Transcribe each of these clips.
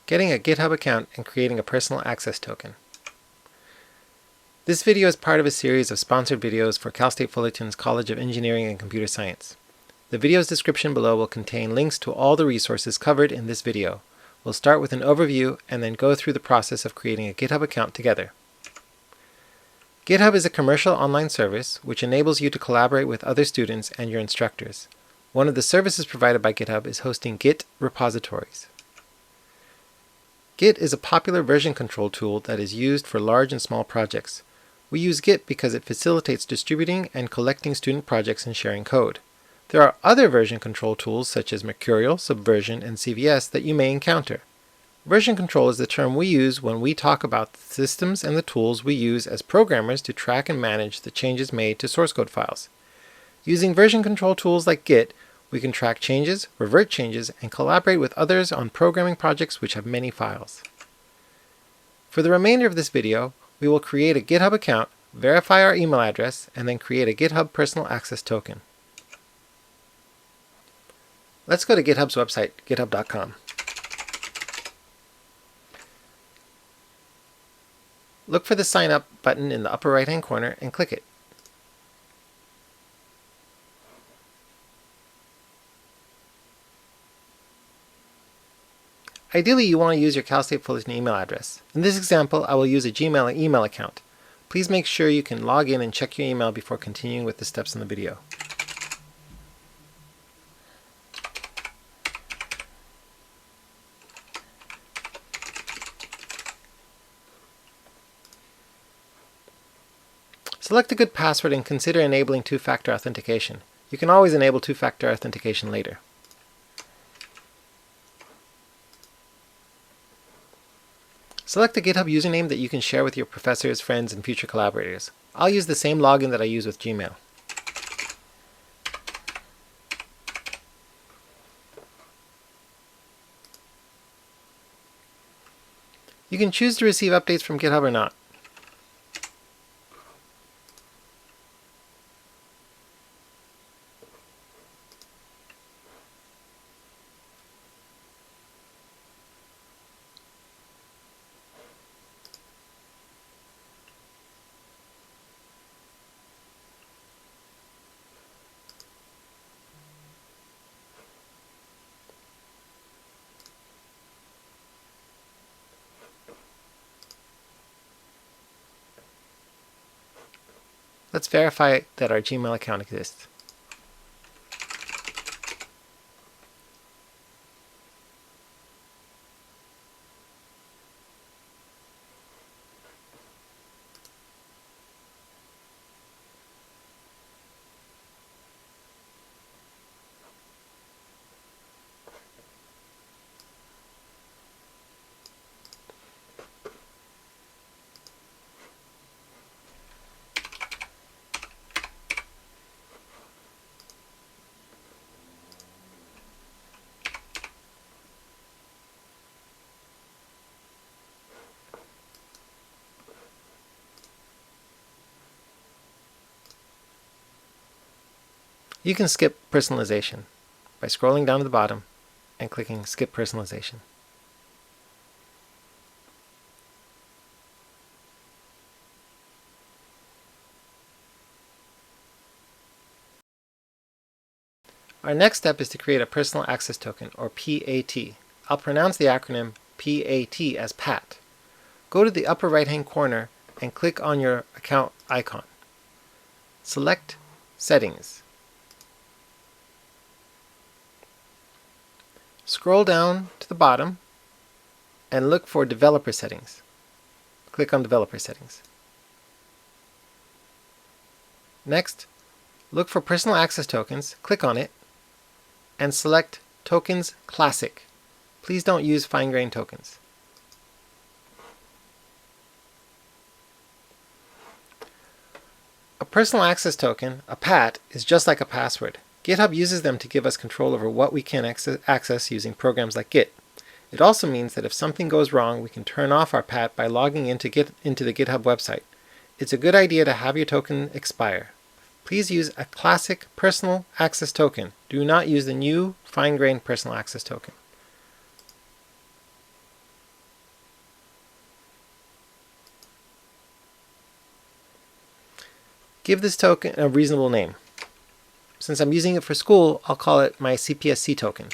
Getting a GitHub account and creating a personal access token. This video is part of a series of sponsored videos for Cal State Fullerton's College of Engineering and Computer Science. The video's description below will contain links to all the resources covered in this video. We'll start with an overview and then go through the process of creating a GitHub account together. GitHub is a commercial online service which enables you to collaborate with other students and your instructors. One of the services provided by GitHub is hosting Git repositories. Git is a popular version control tool that is used for large and small projects. We use Git because it facilitates distributing and collecting student projects and sharing code. There are other version control tools such as Mercurial, Subversion, and CVS that you may encounter. Version control is the term we use when we talk about the systems and the tools we use as programmers to track and manage the changes made to source code files. Using version control tools like Git, we can track changes, revert changes, and collaborate with others on programming projects which have many files. For the remainder of this video, we will create a GitHub account, verify our email address, and then create a GitHub Personal Access Token. Let's go to GitHub's website, github.com. Look for the Sign Up button in the upper right-hand corner and click it. Ideally, you want to use your Cal State Fullerton email address. In this example, I will use a Gmail email account. Please make sure you can log in and check your email before continuing with the steps in the video. Select a good password and consider enabling two-factor authentication. You can always enable two-factor authentication later. Select a GitHub username that you can share with your professors, friends, and future collaborators. I'll use the same login that I use with Gmail. You can choose to receive updates from GitHub or not. Let's verify that our Gmail account exists. You can skip personalization by scrolling down to the bottom and clicking Skip Personalization. Our next step is to create a Personal Access Token, or PAT. I'll pronounce the acronym PAT as PAT. Go to the upper right-hand corner and click on your account icon. Select Settings. Scroll down to the bottom and look for Developer Settings. Click on Developer Settings. Next, look for Personal Access Tokens, click on it, and select Tokens Classic. Please don't use fine-grained tokens. A Personal Access Token, a PAT, is just like a password. GitHub uses them to give us control over what we can access using programs like Git. It also means that if something goes wrong, we can turn off our PAT by logging into the GitHub website. It's a good idea to have your token expire. Please use a classic Personal Access Token. Do not use the new fine-grained Personal Access Token. Give this token a reasonable name. Since I'm using it for school, I'll call it my CPSC token.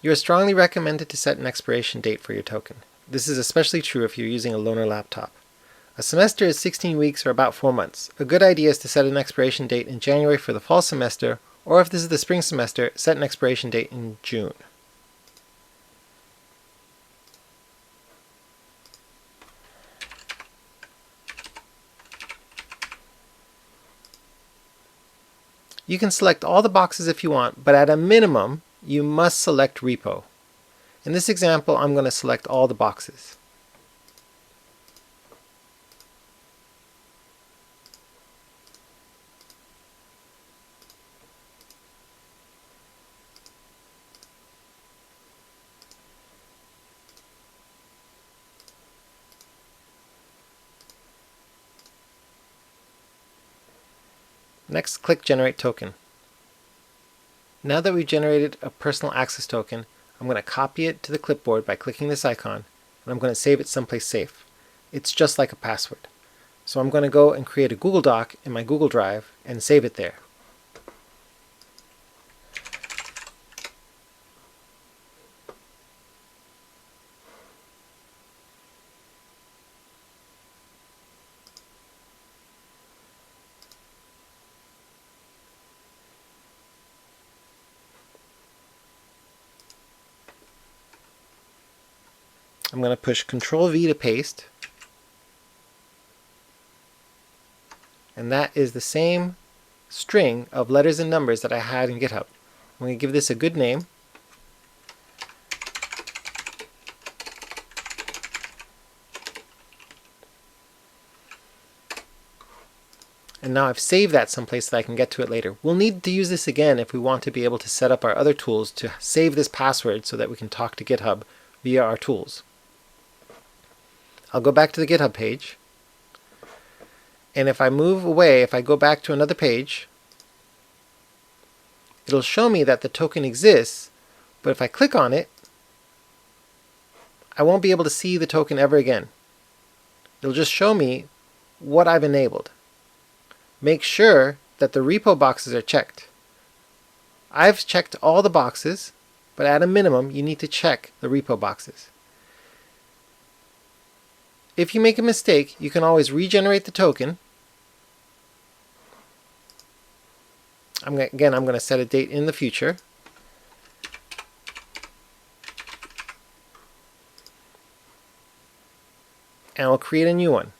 You are strongly recommended to set an expiration date for your token. This is especially true if you're using a loaner laptop. A semester is 16 weeks or about 4 months. A good idea is to set an expiration date in January for the fall semester, or if this is the spring semester, set an expiration date in June. You can select all the boxes if you want, but at a minimum, you must select repo. In this example, I'm going to select all the boxes. Next, click Generate Token. Now that we've generated a personal access token, I'm going to copy it to the clipboard by clicking this icon, and I'm going to save it someplace safe. It's just like a password. So I'm going to go and create a Google Doc in my Google Drive and save it there. I'm going to push Ctrl-V to paste, and that is the same string of letters and numbers that I had in GitHub. I'm going to give this a good name. And now I've saved that someplace that I can get to it later. We'll need to use this again if we want to be able to set up our other tools to save this password so that we can talk to GitHub via our tools. I'll go back to the GitHub page, and if I move away, if I go back to another page, it'll show me that the token exists, but if I click on it, I won't be able to see the token ever again. It'll just show me what I've enabled. Make sure that the repo boxes are checked. I've checked all the boxes, but at a minimum, you need to check the repo boxes. If you make a mistake, you can always regenerate the token. Again, I'm going to set a date in the future. And I'll create a new one.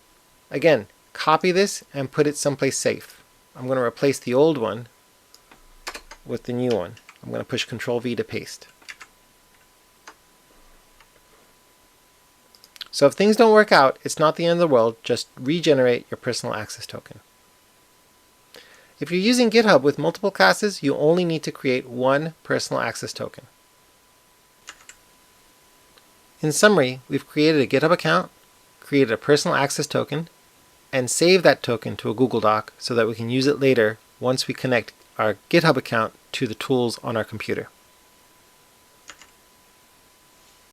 Again, copy this and put it someplace safe. I'm going to replace the old one with the new one. I'm going to push Ctrl-V to paste. So if things don't work out, it's not the end of the world. Just regenerate your personal access token. If you're using GitHub with multiple classes, you only need to create one personal access token. In summary, we've created a GitHub account, created a personal access token, and saved that token to a Google Doc so that we can use it later once we connect our GitHub account to the tools on our computer.